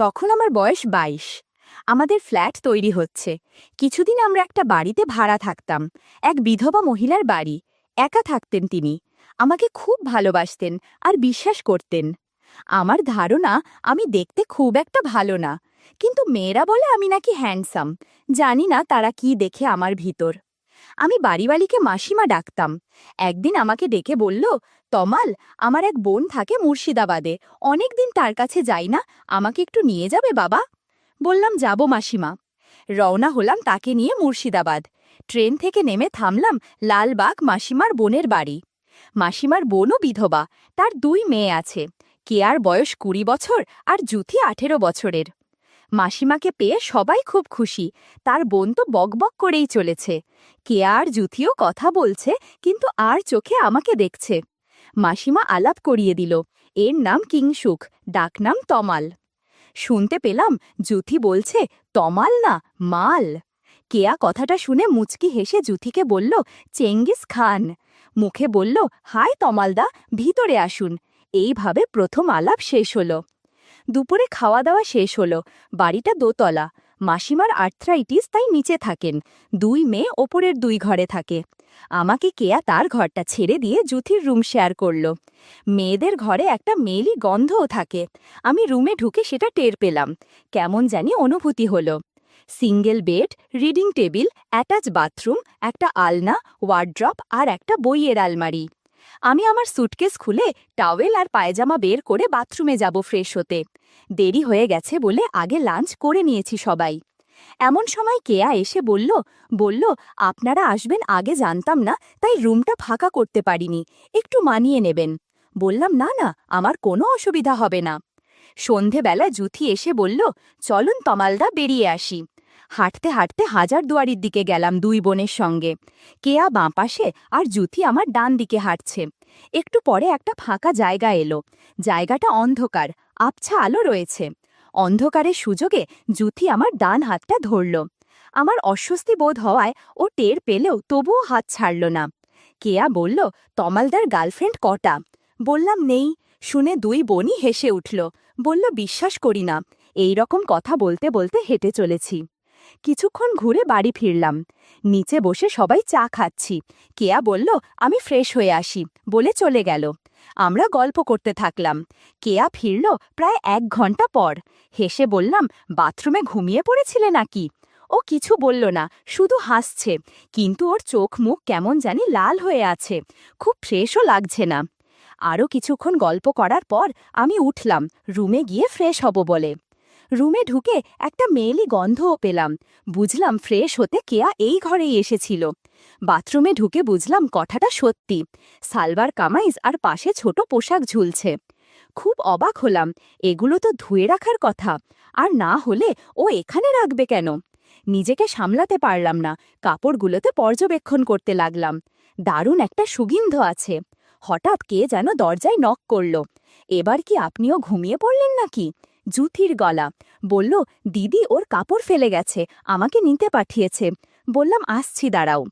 তখন আমার বয়স ২২। আমাদের ফ্ল্যাট তৈরি হচ্ছে। কিছুদিন আমরা একটা বাড়িতে ভাড়া থাকতাম। এক বিধবা মহিলার বাড়ি। একা থাকতেন তিনি। আমাকে খুব ভালোবাসতেন আর বিশ্বাস করতেন। আমার ধারণা আমি দেখতে খুব একটা ভালো না, কিন্তু মেয়েরা বলে আমি নাকি হ্যান্ডসাম। জানি না তারা কি দেখে আমার ভিতর। আমি বাড়িওয়ালিকে মাসিমা ডাকতাম। একদিন আমাকে ডেকে বলল, তমাল, আমার এক বোন থাকে মুর্শিদাবাদে, অনেকদিন তার কাছে যাই না, আমাকে একটু নিয়ে যাবে বাবা? বললাম, যাব মাসিমা। রওনা হলাম তাকে নিয়ে মুর্শিদাবাদ। ট্রেন থেকে নেমে থামলাম লালবাগ মাসিমার বোনের বাড়ি। মাসিমার বোনও বিধবা, তার ২ মেয়ে আছে। কেয়ার বয়স ২০ বছর আর জুথি ১৮ বছরের। মাসিমাকে পেয়ে সবাই খুব খুশি। তার বোন তো বকবক করেই চলেছে। কেয়া আর জুথিও কথা বলছে, কিন্তু আর চোখে আমাকে দেখছে। মাসিমা আলাপ করিয়ে দিল, এর নাম কিংসুক, ডাকনাম তমাল। শুনতে পেলাম জুথি বলছে, তমাল না, মাল। কেয়া কথাটা শুনে মুচকি হেসে জুথিকে বলল, চেঙ্গিস খান। মুখে বলল, হাই তমালদা, ভিতরে আসুন। এইভাবে প্রথম আলাপ শেষ হলো। দুপুরে খাওয়া দাওয়া শেষ হলো। বাড়িটা দোতলা। মাসিমার আর্থ্রাইটিস, তাই নিচে থাকেন। ২ মেয়ে ওপরের ২ ঘরে থাকে। আমাকে কেয়া তার ঘরটা ছেড়ে দিয়ে জুথির রুম শেয়ার করল। মেয়েদের ঘরে একটা মেয়েলি গন্ধও থাকে। আমি রুমে ঢুকে সেটা টের পেলাম। কেমন জানি অনুভূতি হলো। Single bed, reading table, attach bathroom, একটা আলনা, ওয়ার্ড্রপ আর একটা বইয়ের আলমারি। আমি আমার সুটকেস খুলে টাওয়েল আর পায়জামা বের করে বাথরুমে যাব ফ্রেশ হতে। দেরি হয়ে গেছে বলে আগে লাঞ্চ করে নিয়েছি সবাই। এমন সময় কেয়া এসে বলল, আপনারা আসবেন আগে জানতাম না, তাই রুমটা ফাঁকা করতে পারিনি, একটু মানিয়ে নেবেন। বললাম, না না, আমার কোনো অসুবিধা হবে না। সন্ধেবেলা জুথি এসে বলল, চলুন তমালদা, বেরিয়ে আসি। হাঁটতে হাঁটতে হাজারদুয়ারির দিকে গেলাম ২ বোনের সঙ্গে। কেয়া বাঁ পাশে আর জুথি আমার ডান দিকে হাঁটছে। একটু পরে একটা ফাঁকা জায়গা এলো। জায়গাটা অন্ধকার, আবছা আলো রয়েছে। অন্ধকারের সুযোগে জুথি আমার ডান হাতটা ধরল। আমার অস্বস্তি বোধ হওয়ায় ও টের পেলেও তবুও হাত ছাড়ল না। কেয়া বলল, তমালদার গার্লফ্রেন্ড কটা? বললাম, নেই। শুনে ২ বোনই হেসে উঠল। বলল, বিশ্বাস করি না। এই রকম কথা বলতে বলতে হেঁটে চলেছি। কিছুক্ষণ ঘুরে বাড়ি ফিরলাম। নিচে বসে সবাই চা খাচ্ছি। কেয়া বলল, আমি ফ্রেশ হয়ে আসি, বলে চলে গেল। আমরা গল্প করতে থাকলাম। কেয়া ফিরল প্রায় ১ ঘন্টা পর। হেসে বললাম, বাথরুমে ঘুমিয়ে পড়েছিলে নাকি? ও কিছু বলল না, শুধু হাসছে, কিন্তু ওর চোখ মুখ কেমন জানি লাল হয়ে আছে, খুব ফ্রেশও লাগছে না। আরও কিছুক্ষণ গল্প করার পর আমি উঠলাম রুমে গিয়ে ফ্রেশ হব বলে। রুমে ঢুকে একটা মেয়েলি গন্ধও পেলাম। বুঝলাম ফ্রেশ হতে কেয়া এই ঘরেই এসেছিল। বাথরুমে ঢুকে বুঝলাম কথাটা সত্যি। সালবার কামাইজ আর পাশে ছোট পোশাক ঝুলছে। খুব অবাক হলাম, এগুলো তো ধুয়ে রাখার কথা, আর না হলে ও এখানে রাখবে কেন? নিজেকে সামলাতে পারলাম না, কাপড়গুলোতে পর্যবেক্ষণ করতে লাগলাম। দারুণ একটা সুগন্ধ আছে। হঠাৎ কে যেন দরজায় নক করল। এবার কি আপনিও ঘুমিয়ে পড়লেন নাকি? জুথির গলা। বলল, দিদি ওর কাপড় ফেলে গেছে, আমাকে নিতে পাঠিয়েছে। বললাম, আসছি, দাঁড়াও।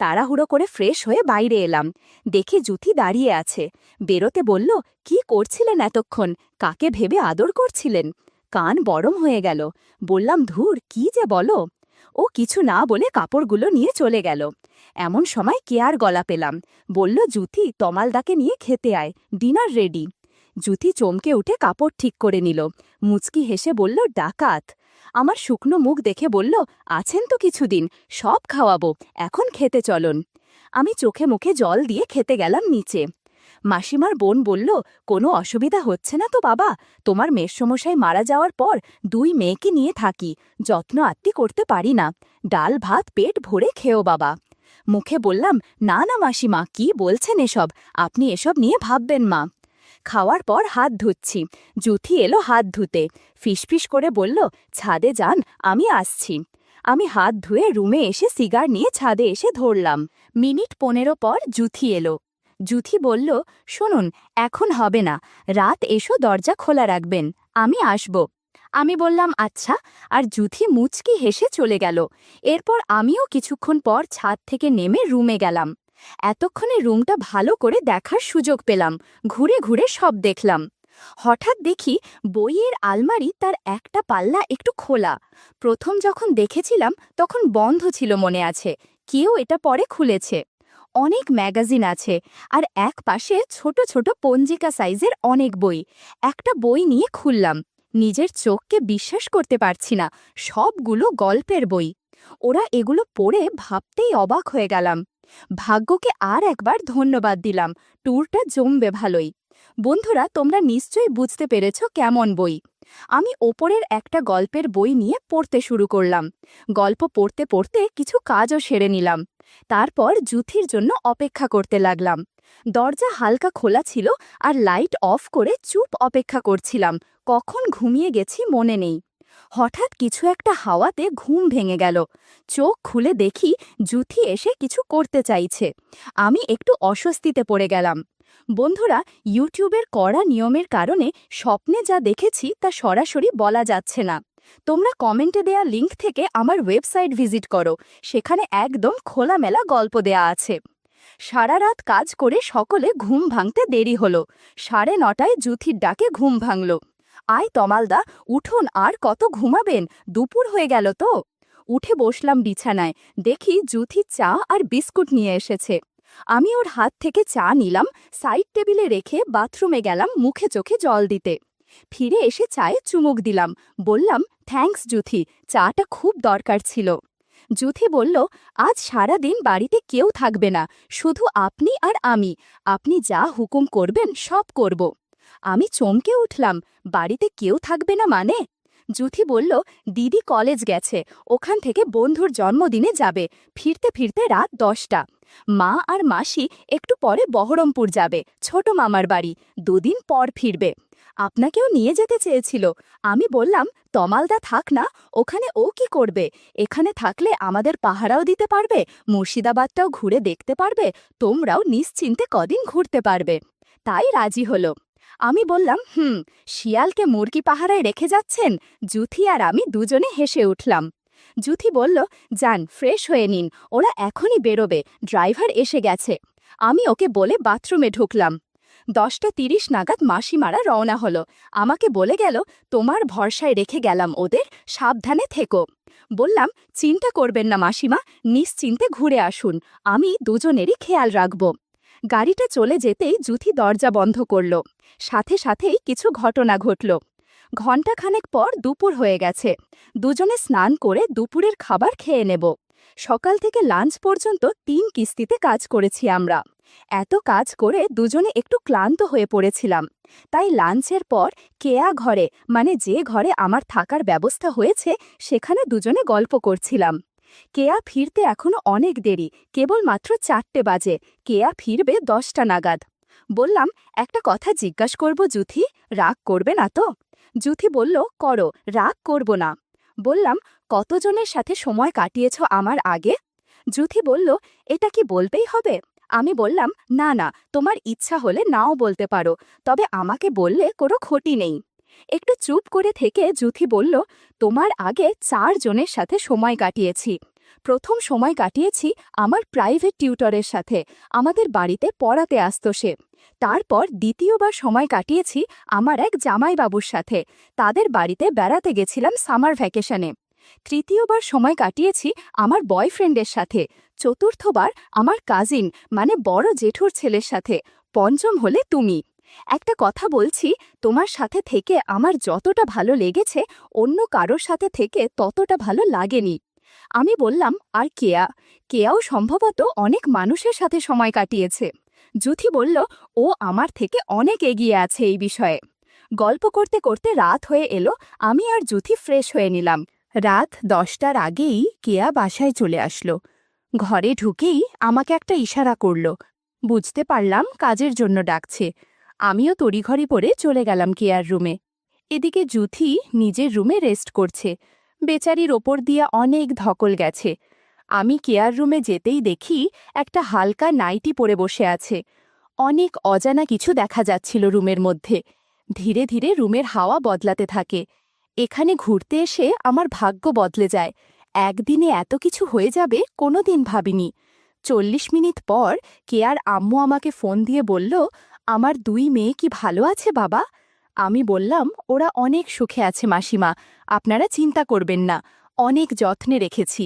তাড়াহুড়ো করে ফ্রেশ হয়ে বাইরে এলাম। দেখি জুথি দাঁড়িয়ে আছে। বেরোতে বলল, কি করছিলেন এতক্ষণ? কাকে ভেবে আদর করছিলেন? কান বরম হয়ে গেল। বললাম, ধুর, কি যে বলো। ও কিছু না বলে কাপড়গুলো নিয়ে চলে গেল। এমন সময় কেয়ার গলা পেলাম। বলল, জুথি, তমালদাকে নিয়ে খেতে আয়, ডিনার রেডি। জুথি চমকে উঠে কাপড় ঠিক করে নিল। মুচকি হেসে বলল, ডাকাত। আমার শুকনো মুখ দেখে বলল, আছেন তো কিছুদিন, সব খাওয়াবো, এখন খেতে চলুন। আমি চোখে মুখে জল দিয়ে খেতে গেলাম নিচে। মাসিমার বোন বলল, কোনো অসুবিধা হচ্ছে না তো বাবা? তোমার মেসমশাই মারা যাওয়ার পর ২ মেয়েকে নিয়ে থাকি, যত্ন আত্তি করতে পারি না। ডাল ভাত পেট ভরে খেও বাবা। মুখে বললাম, না না মাসিমা, কি বলছেন এসব? আপনি এসব নিয়ে ভাববেন মা। খাওয়ার পর হাত ধুচ্ছি। জুথি এলো হাত ধুতে। ফিসফিস করে বলল, ছাদে যান, আমি আসছি। আমি হাত ধুয়ে রুমে এসে সিগার নিয়ে ছাদে এসে ধরলাম। মিনিট ১৫ পর জুথি এলো। জুথি বলল, শুনুন, এখন হবে না, রাত এসো, দরজা খোলা রাখবেন, আমি আসব। আমি বললাম, আচ্ছা, আর জুথি মুচকি হেসে চলে গেল। এরপর আমিও কিছুক্ষণ পর ছাদ থেকে নেমে রুমে গেলাম। এতক্ষণে রুমটা ভালো করে দেখার সুযোগ পেলাম। ঘুরে ঘুরে সব দেখলাম। হঠাৎ দেখি বইয়ের আলমারি তার একটা পাল্লা একটু খোলা। প্রথম যখন দেখেছিলাম তখন বন্ধ ছিল মনে আছে, কেউ এটা পরে খুলেছে। অনেক ম্যাগাজিন আছে, আর এক পাশে ছোট ছোট পঞ্জিকা সাইজের অনেক বই। একটা বই নিয়ে খুললাম, নিজের চোখকে বিশ্বাস করতে পারছি না, সবগুলো গল্পের বই। ওরা এগুলো পড়ে ভাবতেই অবাক হয়ে গেলাম। ভাগ্যকে আর একবার ধন্যবাদ দিলাম, ট্যুরটা জমবে ভালোই। বন্ধুরা, তোমরা নিশ্চয়ই বুঝতে পেরেছ কেমন বই। আমি ওপরের একটা গল্পের বই নিয়ে পড়তে শুরু করলাম। গল্প পড়তে পড়তে কিছু কাজও সেরে নিলাম। তারপর জুথির জন্য অপেক্ষা করতে লাগলাম। দরজা হালকা খোলা ছিল, আর লাইট অফ করে চুপ অপেক্ষা করছিলাম। কখন ঘুমিয়ে গেছি মনে নেই। হঠাৎ কিছু একটা হাওয়াতে ঘুম ভেঙে গেল। চোখ খুলে দেখি জুথি এসে কিছু করতে চাইছে। আমি একটু অস্বস্তিতে পড়ে গেলাম। বন্ধুরা, ইউটিউবের কড়া নিয়মের কারণে স্বপ্নে যা দেখেছি তা সরাসরি বলা যাচ্ছে না। তোমরা কমেন্টে দেয়া লিংক থেকে আমার ওয়েবসাইট ভিজিট করো, সেখানে একদম খোলামেলা গল্প দেয়া আছে। সারা রাত কাজ করে সকলে ঘুম ভাঙতে দেরি হলো। 9:30টায় জুথির ডাকে ঘুম ভাঙল। আয় তমালদা, উঠুন, আর কত ঘুমাবেন, দুপুর হয়ে গেল তো। উঠে বসলাম বিছানায়, দেখি জুথি চা আর বিস্কুট নিয়ে এসেছে। আমি ওর হাত থেকে চা নিলাম, সাইড টেবিলে রেখে বাথরুমে গেলাম মুখে চোখে জল দিতে। ফিরে এসে চায়ে চুমুক দিলাম, বললাম, থ্যাঙ্কস জুথি, চাটা খুব দরকার ছিল। জুথি বলল, আজ সারা দিন বাড়িতে কেউ থাকবে না, শুধু আপনি আর আমি। আপনি যা হুকুম করবেন সব করব। আমি চমকে উঠলাম, বাড়িতে কেউ থাকবে না মানে? জুথি বলল, দিদি কলেজ গেছে, ওখান থেকে বন্ধুর জন্মদিনে যাবে, ফিরতে ফিরতে রাত 10টা। মা আর মাসি একটু পরে বহরমপুর যাবে, ছোট মামার বাড়ি, 2 দিন পর ফিরবে। আপনাকেও নিয়ে যেতে চেয়েছিল। আমি বললাম, তমালদা থাক না, ওখানে ও কি করবে? এখানে থাকলে আমাদের পাহারাও দিতে পারবে, মুর্শিদাবাদটাও ঘুরে দেখতে পারবে, তোমরাও নিশ্চিন্তে কদিন ঘুরতে পারবে। তাই রাজি হলো। আমি বললাম, শিয়ালকে মুরগি পাহারায় রেখে যাচ্ছেন? জুথি আর আমি দুজনে হেসে উঠলাম। জুথি বলল, যান, ফ্রেশ হয়ে নিন, ওরা এখনই বেরোবে, ড্রাইভার এসে গেছে। আমি ওকে বলে বাথরুমে ঢুকলাম। 10:30 নাগাদ মাসিমারা রওনা হলো। আমাকে বলে গেল, তোমার ভরসায় রেখে গেলাম ওদের, সাবধানে থেকো। বললাম, চিন্তা করবেন না মাসিমা, নিশ্চিন্তে ঘুরে আসুন, আমি দুজনেরই খেয়াল রাখব। গাড়িটা চলে যেতেই জুথি দরজা বন্ধ করল। সাথে সাথেই কিছু ঘটনা ঘটল। ঘণ্টাখানেক পর দুপুর হয়ে গেছে। দুজনে স্নান করে দুপুরের খাবার খেয়ে নেব। সকাল থেকে লাঞ্চ পর্যন্ত 3 কিস্তিতে কাজ করেছি আমরা। এত কাজ করে দুজনে একটু ক্লান্ত হয়ে পড়েছিলাম। তাই লাঞ্চের পর কেয়া ঘরে, মানে যে ঘরে আমার থাকার ব্যবস্থা হয়েছে, সেখানে দুজনে গল্প করছিলাম। কেয়া ফিরতে এখনো অনেক দেরি, কেবলমাত্র 4টে বাজে। কেয়া ফিরবে 10টা নাগাদ। বললাম, একটা কথা জিজ্ঞাসা করব জুথি, রাগ করবে না তো? জুথি বলল, করো, রাগ করব না। বললাম, কতজনের সাথে সময় কাটিয়েছ আমার আগে? জুথি বলল, এটা কি বলবেই হবে? আমি বললাম, না না, তোমার ইচ্ছা হলে নাও বলতে পারো, তবে আমাকে বললে কোনো ক্ষতি নেই। একটু চুপ করে থেকে জুথি বলল, তোমার আগে 4 জনের সাথে সময় কাটিয়েছি। প্রথম সময় কাটিয়েছি আমার প্রাইভেট টিউটরের সাথে, আমাদের বাড়িতে পড়াতে আসত সে। তারপর দ্বিতীয়বার সময় কাটিয়েছি আমার এক জামাইবাবুর সাথে, তাদের বাড়িতে বেড়াতে গেছিলাম সামার ভ্যাকেশনে। তৃতীয়বার সময় কাটিয়েছি আমার বয়ফ্রেন্ডের সাথে। চতুর্থবার আমার কাজিন, মানে বড় জেঠুর ছেলের সাথে। পঞ্চম হলে তুমি। একটা কথা বলছি, তোমার সাথে থেকে আমার যতটা ভালো লেগেছে, অন্য কারোর সাথে থেকে ততটা ভালো লাগেনি। আমি বললাম, আর কেয়াও সম্ভবত অনেক মানুষের সাথে সময় কাটিয়েছে। জুথি বলল, ও আমার থেকে অনেক এগিয়ে আছে এই বিষয়ে। গল্প করতে করতে রাত হয়ে এলো। আমি আর জুথি ফ্রেশ হয়ে নিলাম। রাত 10টার আগেই কেয়া বাসায় চলে আসলো। ঘরে ঢুকেই আমাকে একটা ইশারা করল। বুঝতে পারলাম কাজের জন্য ডাকছে। আমিও তড়িঘড়ি পরে চলে গেলাম কেয়ার রুমে। এদিকে জুথি নিজের রুমে রেস্ট করছে। বেচারির ওপর দিয়ে অনেক ধকল গেছে। আমি কেয়ার রুমে যেতেই দেখি একটা হালকা নাইটি পরে বসে আছে। অনেক অজানা কিছু দেখা যাচ্ছিল রুমের মধ্যে। ধীরে ধীরে রুমের হাওয়া বদলাতে থাকে। এখানে ঘুরতে এসে আমার ভাগ্য বদলে যায়। একদিনে এত কিছু হয়ে যাবে কোনোদিন ভাবিনি। 40 মিনিট পর কেয়ার আম্মু আমাকে ফোন দিয়ে বলল, আমার 2 মেয়ে কি ভালো আছে বাবা? আমি বললাম, ওরা অনেক সুখে আছে মাসিমা, আপনারা চিন্তা করবেন না, অনেক যত্নে রেখেছি।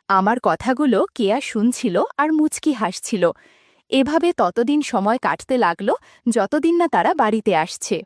আমার কথাগুলো কেয়া শুনছিল আর মুচকি হাসছিল। এভাবে ততদিন সময় কাটতে লাগল যতদিন না তারা বাড়িতে আসছে।